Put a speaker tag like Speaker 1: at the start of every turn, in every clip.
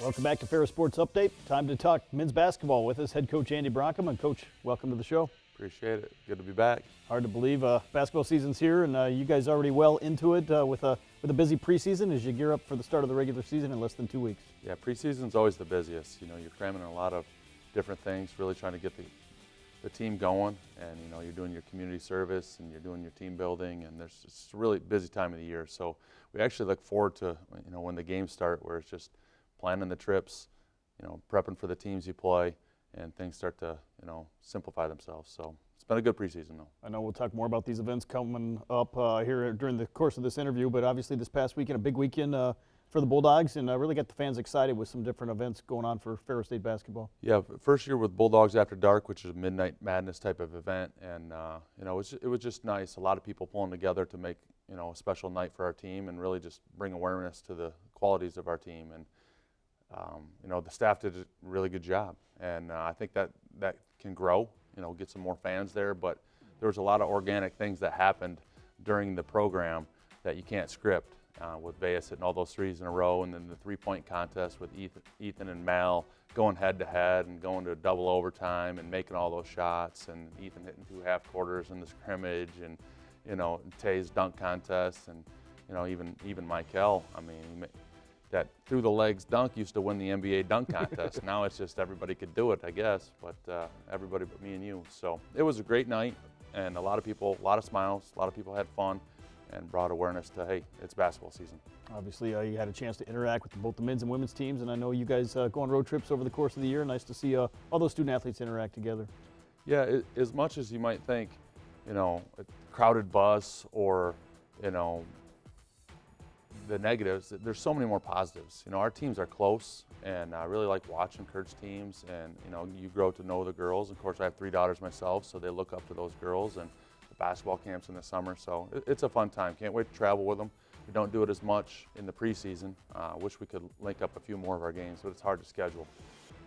Speaker 1: Welcome back to Ferris Sports Update. Time to talk men's basketball with us, head coach Andy Bronkema. And Coach, welcome to the show.
Speaker 2: Appreciate it. Good to be back.
Speaker 1: Hard to believe basketball season's here, and you guys already well into it with a busy preseason as you gear up for the start of the regular season in less than 2 weeks.
Speaker 2: Yeah, preseason's always the busiest. You know, you're cramming a lot of different things, really trying to get the team going, and you know, you're doing your community service and you're doing your team building, and it's a really busy time of the year. So we actually look forward to, you know, when the games start, where it's just planning the trips, you know, prepping for the teams you play, and things start to, you know, simplify themselves. So it's been a good preseason, though.
Speaker 1: I know we'll talk more about these events coming up here during the course of this interview, but obviously this past weekend, a big weekend for the Bulldogs, and really got the fans excited with some different events going on for Ferris State basketball.
Speaker 2: Yeah, first year with Bulldogs After Dark, which is a Midnight Madness type of event, and you know, it was just nice. A lot of people pulling together to make, you know, a special night for our team and really just bring awareness to the qualities of our team. And you know, the staff did a really good job, and I think that can grow, you know, get some more fans there. But there was a lot of organic things that happened during the program that you can't script, with Veas hitting all those threes in a row, and then the three-point contest with Ethan and Mal going head-to-head and going to double overtime and making all those shots, and Ethan hitting 2 half quarters in the scrimmage, and you know, Tay's dunk contest, and you know, even Michael, I mean, that through the legs dunk used to win the NBA dunk contest. Now it's just everybody could do it, I guess, but everybody but me and you. So it was a great night, and a lot of people, a lot of smiles, a lot of people had fun, and brought awareness to, hey, it's basketball season. Obviously,
Speaker 1: you had a chance to interact with both the men's and women's teams, and I know you guys go on road trips over the course of the year. Nice to see all those student athletes interact together.
Speaker 2: Yeah, as much as you might think, you know, a crowded bus or, you know, the negatives, there's so many more positives. You know, our teams are close, and I really like watching Kurt's teams, and you know, you grow to know the girls. Of course, I have 3 daughters myself, so they look up to those girls, and the basketball camps in the summer, so it's a fun time. Can't wait to travel with them. We don't do it as much in the preseason. Wish we could link up a few more of our games, but it's hard to schedule.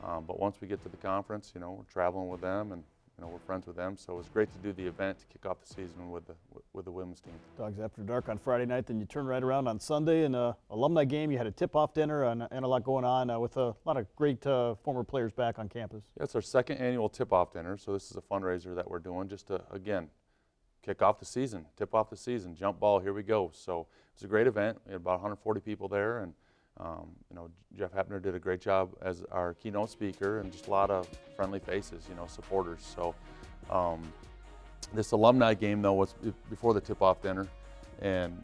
Speaker 2: But once we get to the conference, you know, we're traveling with them, and you know, we're friends with them, so it was great to do the event to kick off the season with the women's team.
Speaker 1: Dogs After Dark on Friday night, then you turn right around on Sunday, and alumni game. You had a tip-off dinner and a lot going on with a lot of great former players back on campus.
Speaker 2: Yeah, it's our 2nd annual tip-off dinner, so this is a fundraiser that we're doing just to, again, kick off the season, tip off the season, jump ball, here we go. So it's a great event. We had about 140 people there, and you know, Jeff Hepner did a great job as our keynote speaker, and just a lot of friendly faces, you know, supporters. So this alumni game, though, was before the tip-off dinner, and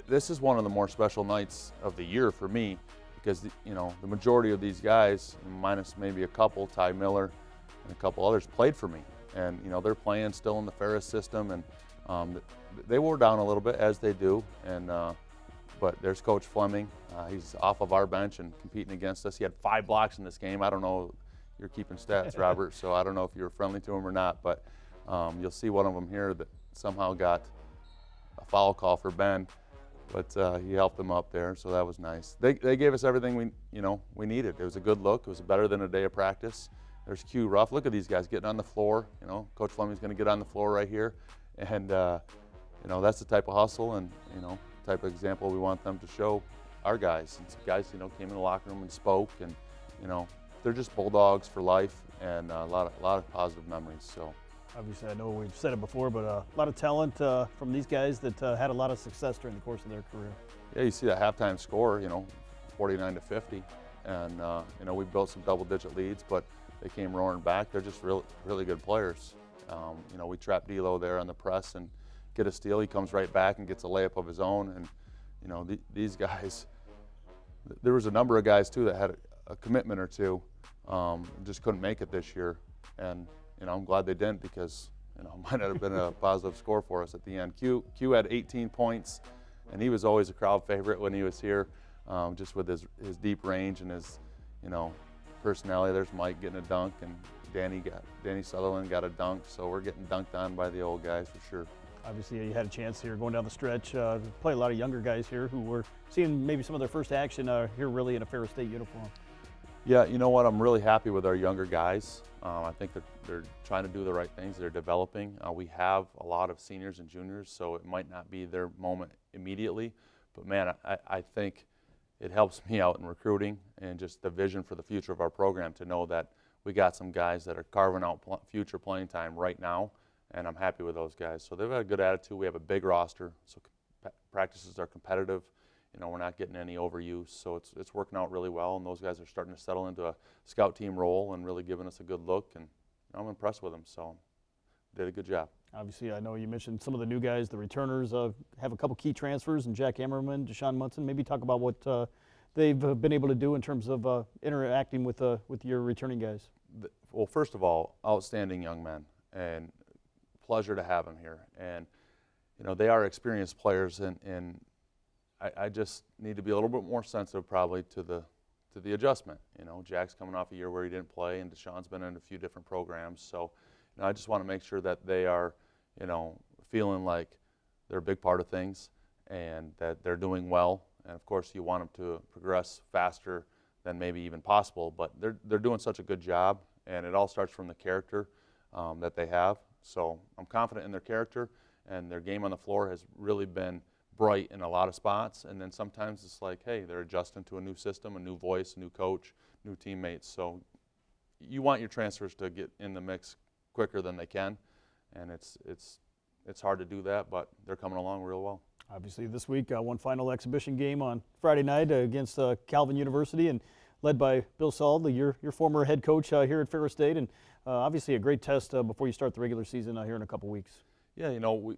Speaker 2: this is one of the more special nights of the year for me, because you know, the majority of these guys, minus maybe a couple, Ty Miller and a couple others, played for me, and you know, they're playing still in the Ferris system, and they wore down a little bit, as they do, and but there's Coach Fleming. He's off of our bench and competing against us. He had 5 blocks in this game. I don't know, you're keeping stats, Robert, so I don't know if you were friendly to him or not, but you'll see one of them here that somehow got a foul call for Ben, but he helped them up there, so that was nice. They gave us everything we needed. It was a good look. It was better than a day of practice. There's Q Ruff. Look at these guys getting on the floor. You know, Coach Fleming's going to get on the floor right here, and you know, that's the type of hustle and, you know, type of example we want them to show our guys. And some guys, you know, came in the locker room and spoke, and you know, they're just Bulldogs for life, and a lot of positive memories. So
Speaker 1: obviously, I know we've said it before, but a lot of talent from these guys that had a lot of success during the course of their career.
Speaker 2: Yeah, you see that halftime score, you know, 49-50, and you know, we built some double-digit leads, but they came roaring back. They're just really good players. You know, we trapped D'Lo there on the press and get a steal. He comes right back and gets a layup of his own, and you know, these guys. There was a number of guys too that had a commitment or two, just couldn't make it this year, and you know, I'm glad they didn't, because you know, it might not have been a positive score for us at the end. Q had 18 points, and he was always a crowd favorite when he was here, just with his deep range and his, you know, personality. There's Mike getting a dunk, and Danny Sutherland got a dunk, so we're getting dunked on by the old guys for sure.
Speaker 1: Obviously, you had a chance here going down the stretch to play a lot of younger guys here who were seeing maybe some of their first action here really in a Ferris State uniform.
Speaker 2: Yeah, you know what? I'm really happy with our younger guys. I think that they're trying to do the right things. They're developing. We have a lot of seniors and juniors, so it might not be their moment immediately. But man, I think it helps me out in recruiting and just the vision for the future of our program to know that we got some guys that are carving out future playing time right now, and I'm happy with those guys. So they've got a good attitude. We have a big roster, so practices are competitive. You know, we're not getting any overuse, so it's working out really well, and those guys are starting to settle into a scout team role and really giving us a good look, and I'm impressed with them, so did a good job.
Speaker 1: Obviously, I know you mentioned some of the new guys, the returners, have a couple key transfers, and Jack Ammerman, Deshaun Munson. Maybe talk about what they've been able to do in terms of interacting with your returning guys.
Speaker 2: Well, first of all, outstanding young men, and pleasure to have them here. And you know, they are experienced players, and I just need to be a little bit more sensitive probably to the adjustment. You know, Jack's coming off a year where he didn't play, and Deshaun's been in a few different programs. So, you know, I just want to make sure that they are, you know, feeling like they're a big part of things and that they're doing well. And of course, you want them to progress faster than maybe even possible. But they're doing such a good job, and it all starts from the character that they have. So I'm confident in their character, and their game on the floor has really been bright in a lot of spots. And then sometimes it's like, hey, they're adjusting to a new system, a new voice, a new coach, new teammates. So you want your transfers to get in the mix quicker than they can, and it's hard to do that, but they're coming along real well.
Speaker 1: Obviously, this week, one final exhibition game on Friday night against Calvin University, and led by Bill Saul, your former head coach here at Ferris State, and obviously a great test before you start the regular season here in a couple weeks. Yeah,
Speaker 2: you know,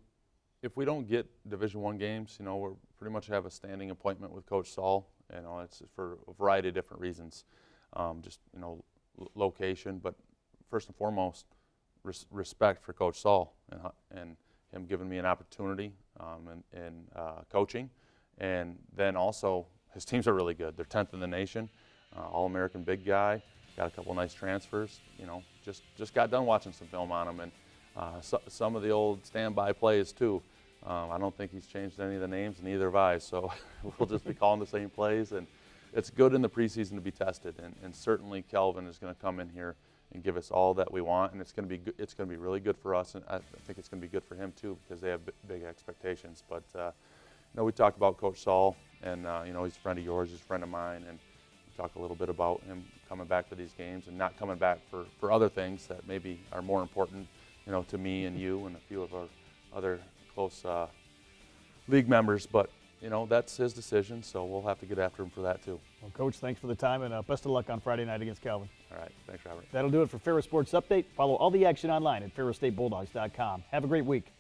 Speaker 2: if we don't get Division I games, you know, we're pretty much have a standing appointment with Coach Saul. You know, it's for a variety of different reasons, just, you know, location, but first and foremost, respect for Coach Saul and him giving me an opportunity in coaching. And then also, his teams are really good. They're 10th in the nation, All-American big guy, got a couple nice transfers. You know, just got done watching some film on him, and some of the old standby plays too. I don't think he's changed any of the names, neither have I, so we'll just be calling the same plays. And it's good in the preseason to be tested, and certainly Kelvin is going to come in here and give us all that we want, and it's going to be really good for us, and I think it's going to be good for him too, because they have big expectations. But you know, we talked about Coach Saul, and you know, he's a friend of yours, he's a friend of mine, and we talk a little bit about him coming back to these games and not coming back for other things that maybe are more important, you know, to me and you and a few of our other close league members. But you know, that's his decision, so we'll have to get after him for that too.
Speaker 1: Well, Coach, thanks for the time, and best of luck on Friday night against Calvin.
Speaker 2: All right, thanks, Robert.
Speaker 1: That'll do it for Ferris Sports Update. Follow all the action online at ferrisstatebulldogs.com. Have a great week.